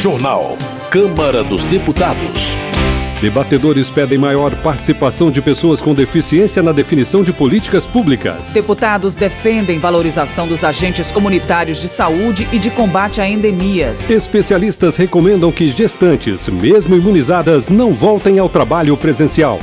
Jornal. Câmara dos Deputados. Debatedores pedem maior participação de pessoas com deficiência na definição de políticas públicas. Deputados defendem valorização dos agentes comunitários de saúde e de combate a endemias. Especialistas recomendam que gestantes, mesmo imunizadas, não voltem ao trabalho presencial.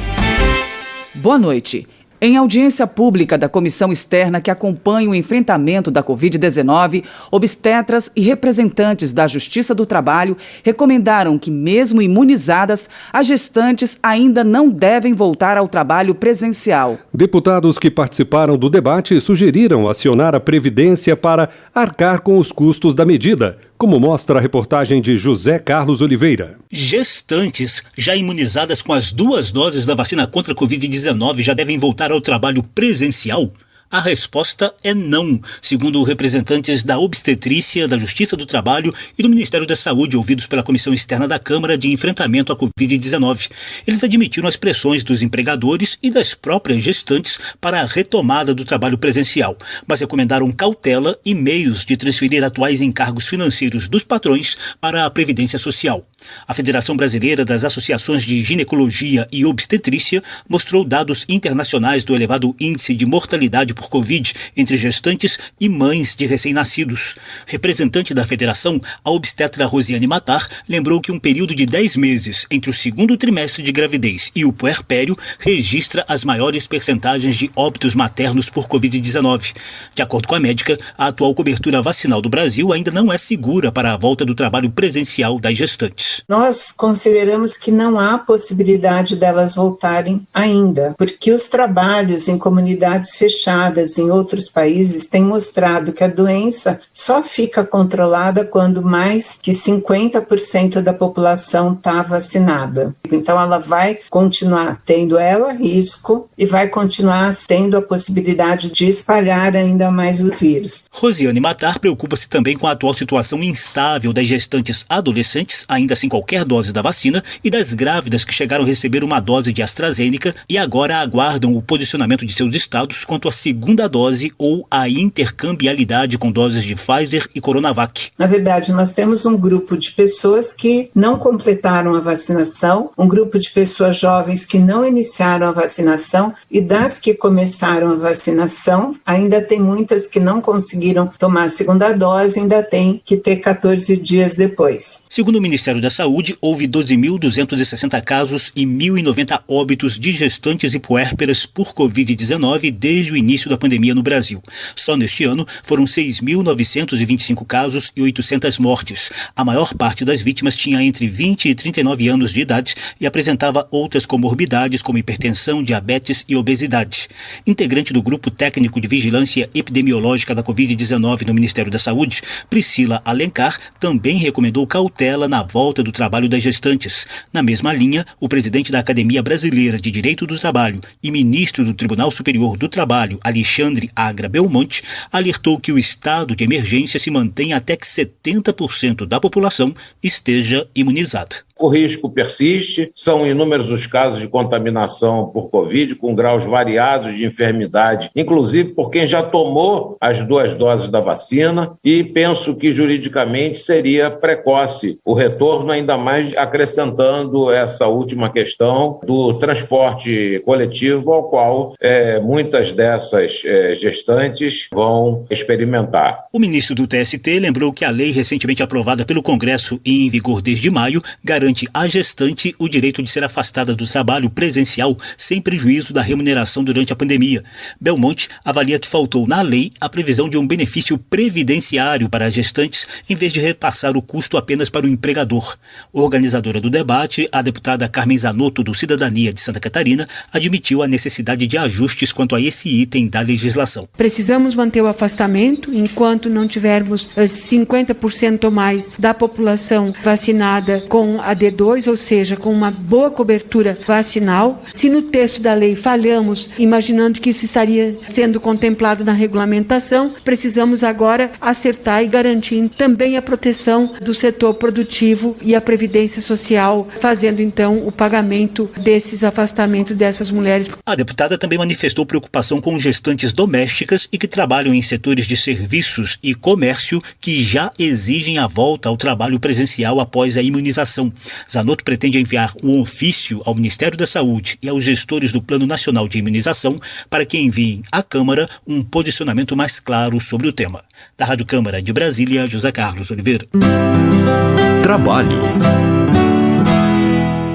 Boa noite. Em audiência pública da comissão externa que acompanha o enfrentamento da Covid-19, obstetras e representantes da Justiça do Trabalho recomendaram que, mesmo imunizadas, as gestantes ainda não devem voltar ao trabalho presencial. Deputados que participaram do debate sugeriram acionar a Previdência para arcar com os custos da medida, como mostra a reportagem de José Carlos Oliveira. Gestantes já imunizadas com as 2 doses da vacina contra a Covid-19 já devem voltar ao trabalho presencial? A resposta é não, segundo representantes da obstetrícia, da Justiça do Trabalho e do Ministério da Saúde, ouvidos pela Comissão Externa da Câmara de Enfrentamento à Covid-19. Eles admitiram as pressões dos empregadores e das próprias gestantes para a retomada do trabalho presencial, mas recomendaram cautela e meios de transferir atuais encargos financeiros dos patrões para a Previdência Social. A Federação Brasileira das Associações de Ginecologia e Obstetrícia mostrou dados internacionais do elevado índice de mortalidade por Covid entre gestantes e mães de recém-nascidos. Representante da federação, a obstetra Rosiane Matar lembrou que um período de 10 meses entre o segundo trimestre de gravidez e o puerpério registra as maiores percentagens de óbitos maternos por Covid-19. De acordo com a médica, a atual cobertura vacinal do Brasil ainda não é segura para a volta do trabalho presencial das gestantes. Nós consideramos que não há possibilidade delas voltarem ainda, porque os trabalhos em comunidades fechadas em outros países têm mostrado que a doença só fica controlada quando mais que 50% da população está vacinada. Então ela vai continuar tendo risco e vai continuar tendo a possibilidade de espalhar ainda mais o vírus. Rosiane Matar preocupa-se também com a atual situação instável das gestantes adolescentes, ainda sem qualquer dose da vacina, e das grávidas que chegaram a receber uma dose de AstraZeneca e agora aguardam o posicionamento de seus estados quanto à segunda dose ou a intercambialidade com doses de Pfizer e Coronavac. Na verdade, nós temos um grupo de pessoas que não completaram a vacinação, um grupo de pessoas jovens que não iniciaram a vacinação, e das que começaram a vacinação, ainda tem muitas que não conseguiram tomar a segunda dose, ainda tem que ter 14 dias depois. Segundo o Ministério da Saúde, houve 12.260 casos e 1.090 óbitos de gestantes e puérperas por Covid-19 desde o início da pandemia no Brasil. Só neste ano foram 6.925 casos e 800 mortes. A maior parte das vítimas tinha entre 20 e 39 anos de idade e apresentava outras comorbidades como hipertensão, diabetes e obesidade. Integrante do Grupo Técnico de Vigilância Epidemiológica da Covid-19 no Ministério da Saúde, Priscila Alencar também recomendou cautela na volta do trabalho das gestantes. Na mesma linha, o presidente da Academia Brasileira de Direito do Trabalho e ministro do Tribunal Superior do Trabalho, Alexandre Agra Belmonte, alertou que o estado de emergência se mantém até que 70% da população esteja imunizada. O risco persiste, são inúmeros os casos de contaminação por Covid, com graus variados de enfermidade, inclusive por quem já tomou as 2 doses da vacina, e penso que juridicamente seria precoce o retorno, ainda mais acrescentando essa última questão do transporte coletivo, ao qual muitas dessas gestantes vão experimentar. O ministro do TST lembrou que a lei recentemente aprovada pelo Congresso e em vigor desde maio garante à gestante o direito de ser afastada do trabalho presencial sem prejuízo da remuneração durante a pandemia. Belmonte avalia que faltou na lei a previsão de um benefício previdenciário para as gestantes, em vez de repassar o custo apenas para o empregador. Organizadora do debate, a deputada Carmen Zanotto, do Cidadania de Santa Catarina, admitiu a necessidade de ajustes quanto a esse item da legislação. Precisamos manter o afastamento enquanto não tivermos 50% ou mais da população vacinada com a D2, ou seja, com uma boa cobertura vacinal. Se no texto da lei falhamos, imaginando que isso estaria sendo contemplado na regulamentação, precisamos agora acertar e garantir também a proteção do setor produtivo e a previdência social, fazendo então o pagamento desses afastamentos dessas mulheres. A deputada também manifestou preocupação com gestantes domésticas e que trabalham em setores de serviços e comércio que já exigem a volta ao trabalho presencial após a imunização. Zanotto pretende enviar um ofício ao Ministério da Saúde e aos gestores do Plano Nacional de Imunização para que enviem à Câmara um posicionamento mais claro sobre o tema. Da Rádio Câmara de Brasília, José Carlos Oliveira. Trabalho.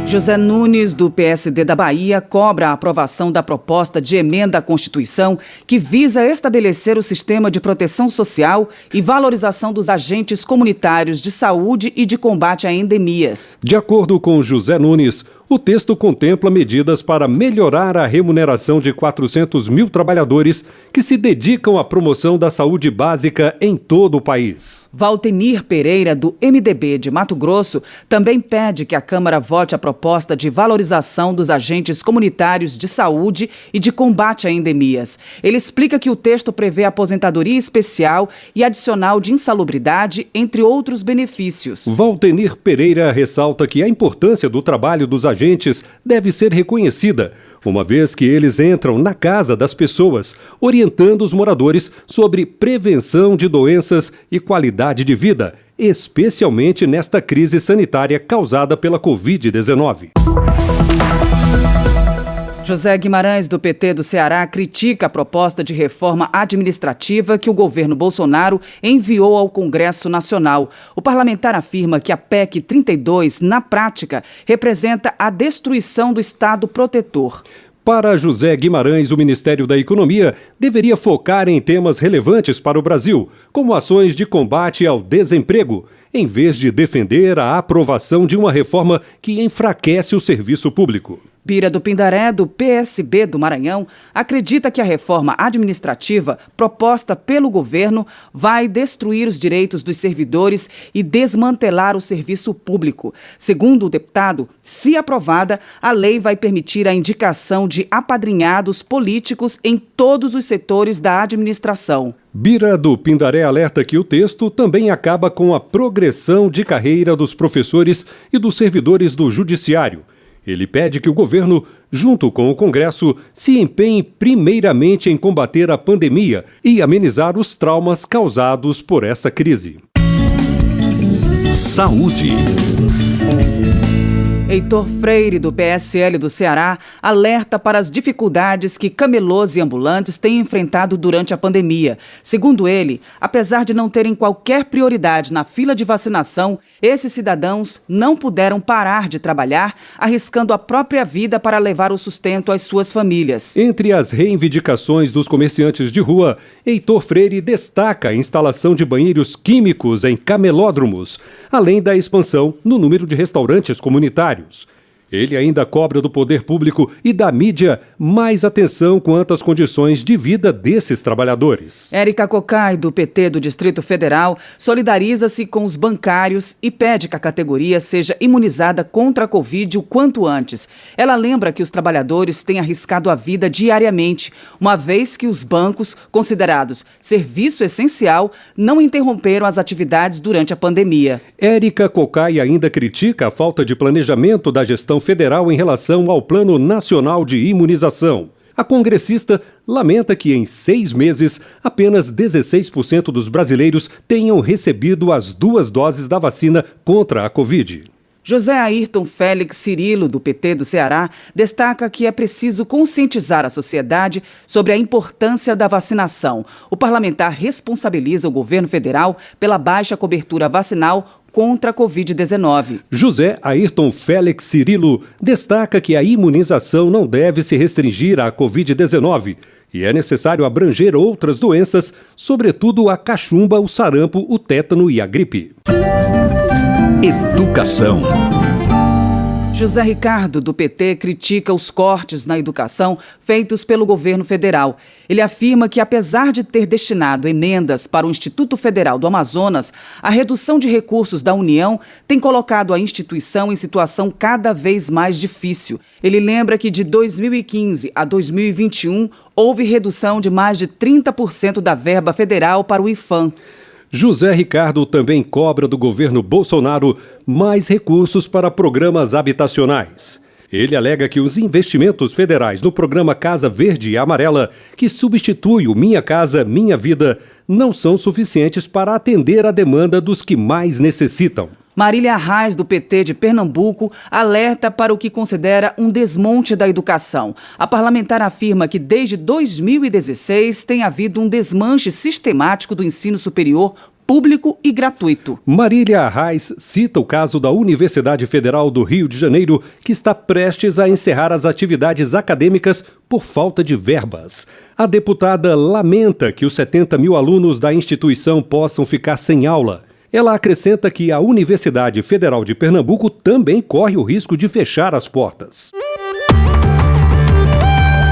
José Nunes, do PSD da Bahia, cobra a aprovação da proposta de emenda à Constituição que visa estabelecer o sistema de proteção social e valorização dos agentes comunitários de saúde e de combate a endemias. De acordo com José Nunes, o texto contempla medidas para melhorar a remuneração de 400 mil trabalhadores que se dedicam à promoção da saúde básica em todo o país. Valtenir Pereira, do MDB de Mato Grosso, também pede que a Câmara vote a proposta de valorização dos agentes comunitários de saúde e de combate a endemias. Ele explica que o texto prevê aposentadoria especial e adicional de insalubridade, entre outros benefícios. Valtenir Pereira ressalta que a importância do trabalho dos agentes deve ser reconhecida, uma vez que eles entram na casa das pessoas, orientando os moradores sobre prevenção de doenças e qualidade de vida, especialmente nesta crise sanitária causada pela Covid-19. José Guimarães, do PT do Ceará, critica a proposta de reforma administrativa que o governo Bolsonaro enviou ao Congresso Nacional. O parlamentar afirma que a PEC 32, na prática, representa a destruição do Estado protetor. Para José Guimarães, o Ministério da Economia deveria focar em temas relevantes para o Brasil, como ações de combate ao desemprego, em vez de defender a aprovação de uma reforma que enfraquece o serviço público. Bira do Pindaré, do PSB do Maranhão, acredita que a reforma administrativa proposta pelo governo vai destruir os direitos dos servidores e desmantelar o serviço público. Segundo o deputado, se aprovada, a lei vai permitir a indicação de apadrinhados políticos em todos os setores da administração. Bira do Pindaré alerta que o texto também acaba com a progressão de carreira dos professores e dos servidores do judiciário. Ele pede que o governo, junto com o Congresso, se empenhe primeiramente em combater a pandemia e amenizar os traumas causados por essa crise. Saúde. Heitor Freire, do PSL do Ceará, alerta para as dificuldades que camelôs e ambulantes têm enfrentado durante a pandemia. Segundo ele, apesar de não terem qualquer prioridade na fila de vacinação, esses cidadãos não puderam parar de trabalhar, arriscando a própria vida para levar o sustento às suas famílias. Entre as reivindicações dos comerciantes de rua, Heitor Freire destaca a instalação de banheiros químicos em camelódromos, além da expansão no número de restaurantes comunitários. Ele ainda cobra do poder público e da mídia mais atenção quanto às condições de vida desses trabalhadores. Érica Cocai, do PT do Distrito Federal, solidariza-se com os bancários e pede que a categoria seja imunizada contra a Covid o quanto antes. Ela lembra que os trabalhadores têm arriscado a vida diariamente, uma vez que os bancos, considerados serviço essencial, não interromperam as atividades durante a pandemia. Érica Cocai ainda critica a falta de planejamento da gestão federal em relação ao Plano Nacional de Imunização. A congressista lamenta que em 6 meses, apenas 16% dos brasileiros tenham recebido as 2 doses da vacina contra a Covid. José Ayrton Félix Cirilo, do PT do Ceará, destaca que é preciso conscientizar a sociedade sobre a importância da vacinação. O parlamentar responsabiliza o governo federal pela baixa cobertura vacinal contra a Covid-19. José Ayrton Félix Cirilo destaca que a imunização não deve se restringir à Covid-19 e é necessário abranger outras doenças, sobretudo a cachumba, o sarampo, o tétano e a gripe. Educação. José Ricardo, do PT, critica os cortes na educação feitos pelo governo federal. Ele afirma que, apesar de ter destinado emendas para o Instituto Federal do Amazonas, a redução de recursos da União tem colocado a instituição em situação cada vez mais difícil. Ele lembra que de 2015 a 2021 houve redução de mais de 30% da verba federal para o IFAM. José Ricardo também cobra do governo Bolsonaro mais recursos para programas habitacionais. Ele alega que os investimentos federais no programa Casa Verde e Amarela, que substitui o Minha Casa, Minha Vida, não são suficientes para atender a demanda dos que mais necessitam. Marília Arraes, do PT de Pernambuco, alerta para o que considera um desmonte da educação. A parlamentar afirma que desde 2016 tem havido um desmanche sistemático do ensino superior público e gratuito. Marília Arraes cita o caso da Universidade Federal do Rio de Janeiro, que está prestes a encerrar as atividades acadêmicas por falta de verbas. A deputada lamenta que os 70 mil alunos da instituição possam ficar sem aula. Ela acrescenta que a Universidade Federal de Pernambuco também corre o risco de fechar as portas.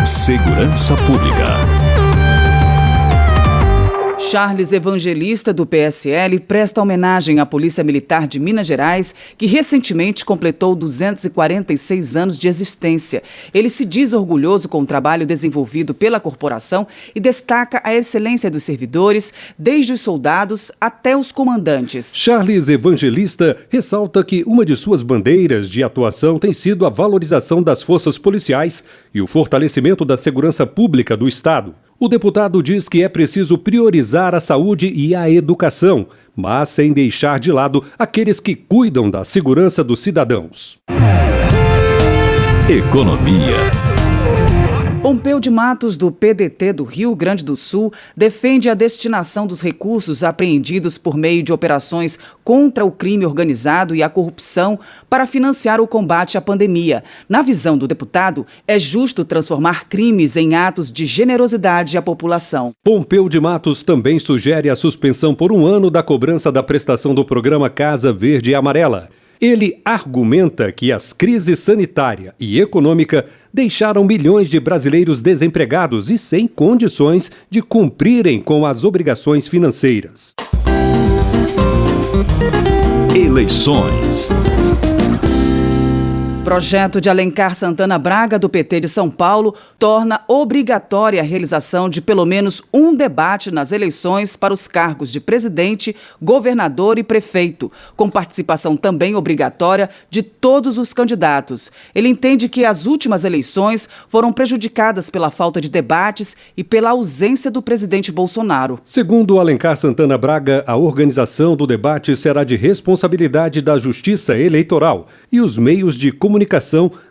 Segurança Pública. Charles Evangelista, do PSL, presta homenagem à Polícia Militar de Minas Gerais, que recentemente completou 246 anos de existência. Ele se diz orgulhoso com o trabalho desenvolvido pela corporação e destaca a excelência dos servidores, desde os soldados até os comandantes. Charles Evangelista ressalta que uma de suas bandeiras de atuação tem sido a valorização das forças policiais e o fortalecimento da segurança pública do Estado. O deputado diz que é preciso priorizar a saúde e a educação, mas sem deixar de lado aqueles que cuidam da segurança dos cidadãos. Economia. Pompeu de Matos, do PDT do Rio Grande do Sul, defende a destinação dos recursos apreendidos por meio de operações contra o crime organizado e a corrupção para financiar o combate à pandemia. Na visão do deputado, é justo transformar crimes em atos de generosidade à população. Pompeu de Matos também sugere a suspensão por 1 ano da cobrança da prestação do programa Casa Verde e Amarela. Ele argumenta que as crises sanitária e econômica deixaram milhões de brasileiros desempregados e sem condições de cumprirem com as obrigações financeiras. Eleições. Projeto de Alencar Santana Braga, do PT de São Paulo, torna obrigatória a realização de pelo menos um debate nas eleições para os cargos de presidente, governador e prefeito, com participação também obrigatória de todos os candidatos. Ele entende que as últimas eleições foram prejudicadas pela falta de debates e pela ausência do presidente Bolsonaro. Segundo Alencar Santana Braga, a organização do debate será de responsabilidade da Justiça Eleitoral e os meios de comunicação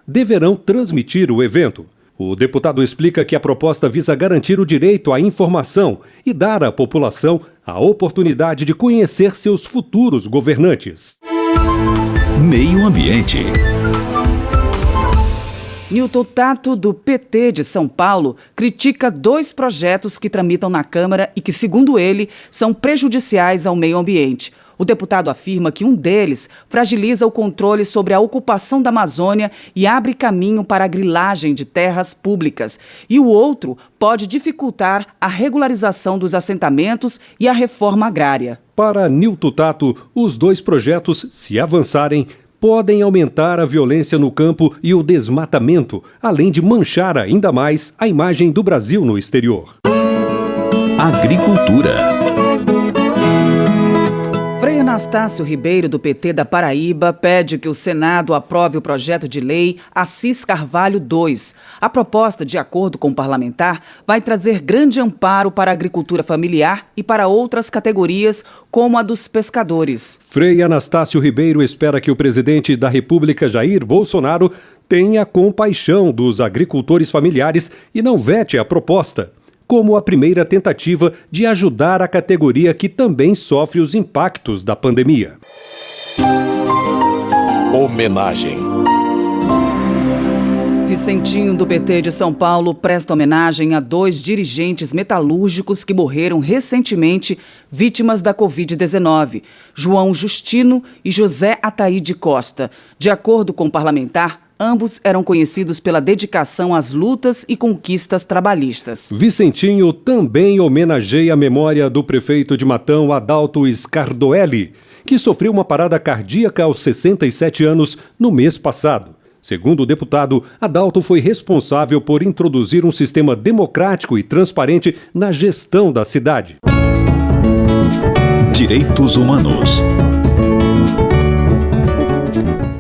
deverão transmitir o evento. O deputado explica que a proposta visa garantir o direito à informação e dar à população a oportunidade de conhecer seus futuros governantes. Meio Ambiente. Nilton Tato, do PT de São Paulo, critica 2 projetos que tramitam na Câmara e que, segundo ele, são prejudiciais ao meio ambiente. O deputado afirma que um deles fragiliza o controle sobre a ocupação da Amazônia e abre caminho para a grilagem de terras públicas. E o outro pode dificultar a regularização dos assentamentos e a reforma agrária. Para Nilton Tato, os 2 projetos, se avançarem, podem aumentar a violência no campo e o desmatamento, além de manchar ainda mais a imagem do Brasil no exterior. Agricultura. Frei Anastácio Ribeiro, do PT da Paraíba, pede que o Senado aprove o projeto de lei Assis Carvalho II. A proposta, de acordo com o parlamentar, vai trazer grande amparo para a agricultura familiar e para outras categorias, como a dos pescadores. Frei Anastácio Ribeiro espera que o presidente da República, Jair Bolsonaro, tenha compaixão dos agricultores familiares e não vete a proposta, como a primeira tentativa de ajudar a categoria que também sofre os impactos da pandemia. Homenagem. Vicentinho, do PT de São Paulo, presta homenagem a 2 dirigentes metalúrgicos que morreram recentemente vítimas da Covid-19, João Justino e José Ataíde Costa. De acordo com o parlamentar, ambos eram conhecidos pela dedicação às lutas e conquistas trabalhistas. Vicentinho também homenageia a memória do prefeito de Matão, Adalto Scardoelli, que sofreu uma parada cardíaca aos 67 anos no mês passado. Segundo o deputado, Adalto foi responsável por introduzir um sistema democrático e transparente na gestão da cidade. Direitos Humanos.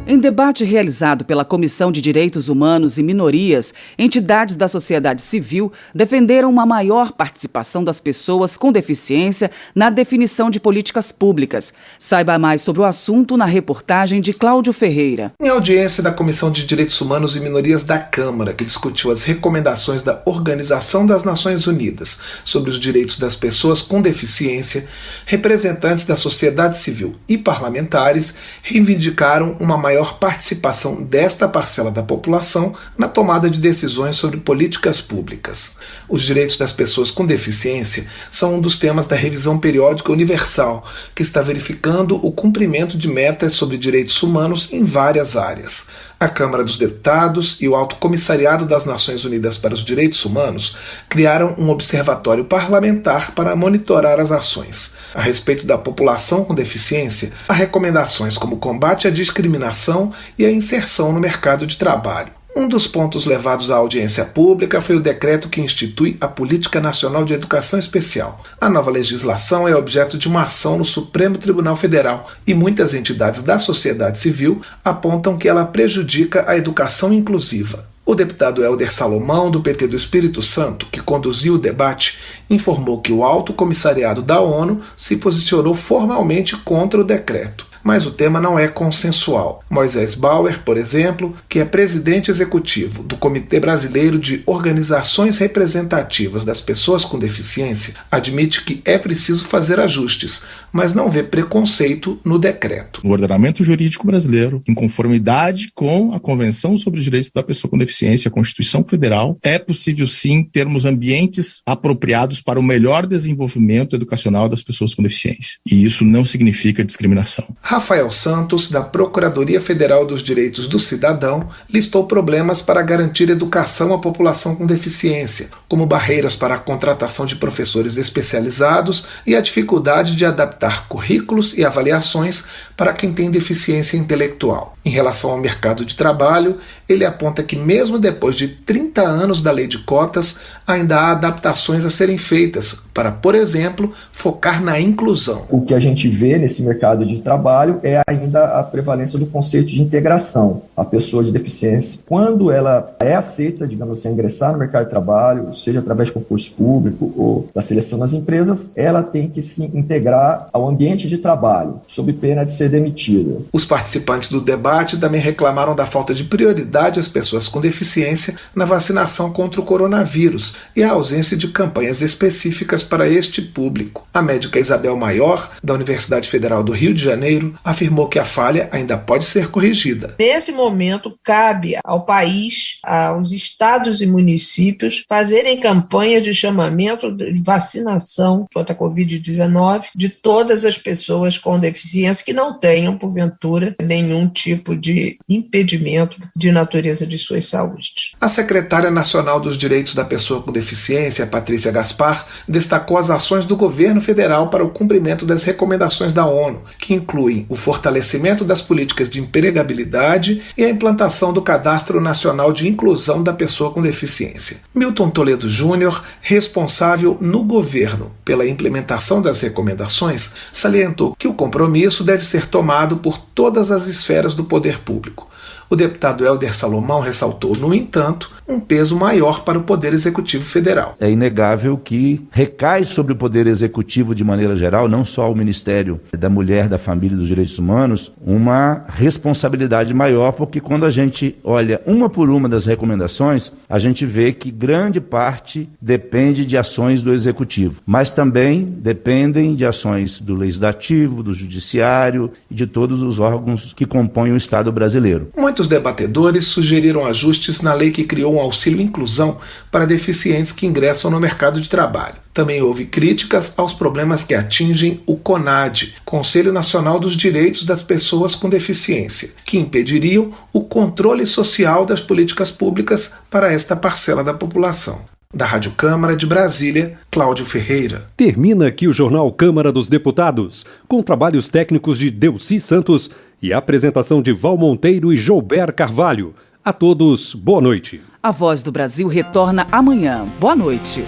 Em debate realizado pela Comissão de Direitos Humanos e Minorias, entidades da sociedade civil defenderam uma maior participação das pessoas com deficiência na definição de políticas públicas. Saiba mais sobre o assunto na reportagem de Cláudio Ferreira. Em audiência da Comissão de Direitos Humanos e Minorias da Câmara, que discutiu as recomendações da Organização das Nações Unidas sobre os direitos das pessoas com deficiência, representantes da sociedade civil e parlamentares reivindicaram uma maior participação desta parcela da população na tomada de decisões sobre políticas públicas. Os direitos das pessoas com deficiência são um dos temas da Revisão Periódica Universal, que está verificando o cumprimento de metas sobre direitos humanos em várias áreas. A Câmara dos Deputados e o Alto Comissariado das Nações Unidas para os Direitos Humanos criaram um observatório parlamentar para monitorar as ações. A respeito da população com deficiência, há recomendações como o combate à discriminação e a inserção no mercado de trabalho. Um dos pontos levados à audiência pública foi o decreto que institui a Política Nacional de Educação Especial. A nova legislação é objeto de uma ação no Supremo Tribunal Federal e muitas entidades da sociedade civil apontam que ela prejudica a educação inclusiva. O deputado Helder Salomão, do PT do Espírito Santo, que conduziu o debate, informou que o Alto Comissariado da ONU se posicionou formalmente contra o decreto. Mas o tema não é consensual. Moisés Bauer, por exemplo, que é presidente executivo do Comitê Brasileiro de Organizações Representativas das Pessoas com Deficiência, admite que é preciso fazer ajustes, mas não vê preconceito no decreto. O ordenamento jurídico brasileiro, em conformidade com a Convenção sobre os Direitos da Pessoa com Deficiência, a Constituição Federal, é possível sim termos ambientes apropriados para o melhor desenvolvimento educacional das pessoas com deficiência. E isso não significa discriminação. Rafael Santos, da Procuradoria Federal dos Direitos do Cidadão, listou problemas para garantir educação à população com deficiência, como barreiras para a contratação de professores especializados e a dificuldade de adaptar currículos e avaliações para quem tem deficiência intelectual. Em relação ao mercado de trabalho, ele aponta que mesmo depois de 30 anos da lei de cotas, ainda há adaptações a serem feitas para, por exemplo, focar na inclusão. O que a gente vê nesse mercado de trabalho é ainda a prevalência do conceito de integração. A pessoa de deficiência, quando ela é aceita, digamos assim, a ingressar no mercado de trabalho, seja através de concurso público ou da seleção das empresas, ela tem que se integrar ao ambiente de trabalho, sob pena de ser demitida. Os participantes do debate também reclamaram da falta de prioridade às pessoas com deficiência na vacinação contra o coronavírus e a ausência de campanhas específicas para este público. A médica Isabel Maior, da Universidade Federal do Rio de Janeiro, afirmou que a falha ainda pode ser corrigida. Nesse momento, cabe ao país, aos estados e municípios, fazerem campanha de chamamento de vacinação contra a Covid-19 de todas as pessoas com deficiência que não tenham, porventura, nenhum tipo de impedimento de natureza de suas saúdes. A secretária nacional dos Direitos da Pessoa com Deficiência, Patrícia Gaspar, destacou as ações do governo federal para o cumprimento das recomendações da ONU, que incluem o fortalecimento das políticas de empregabilidade e a implantação do Cadastro Nacional de Inclusão da Pessoa com Deficiência. Milton Toledo Júnior, responsável no governo pela implementação das recomendações, salientou que o compromisso deve ser tomado por todas as esferas do poder público. O deputado Helder Salomão ressaltou, no entanto, um peso maior para o Poder Executivo Federal. É inegável que recai sobre o Poder Executivo de maneira geral, não só o Ministério da Mulher, da Família e dos Direitos Humanos, uma responsabilidade maior, porque quando a gente olha uma por uma das recomendações, a gente vê que grande parte depende de ações do Executivo, mas também dependem de ações do Legislativo, do Judiciário e de todos os órgãos que compõem o Estado brasileiro. Muitos Muitos debatedores sugeriram ajustes na lei que criou um auxílio inclusão para deficientes que ingressam no mercado de trabalho. Também houve críticas aos problemas que atingem o CONAD, Conselho Nacional dos Direitos das Pessoas com Deficiência, que impediriam o controle social das políticas públicas para esta parcela da população. Da Rádio Câmara de Brasília, Cláudio Ferreira. Termina aqui o Jornal Câmara dos Deputados, com trabalhos técnicos de Delci Santos e a apresentação de Val Monteiro e Joubert Carvalho. A todos, boa noite. A Voz do Brasil retorna amanhã. Boa noite.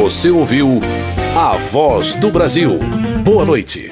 Você ouviu A Voz do Brasil. Boa noite.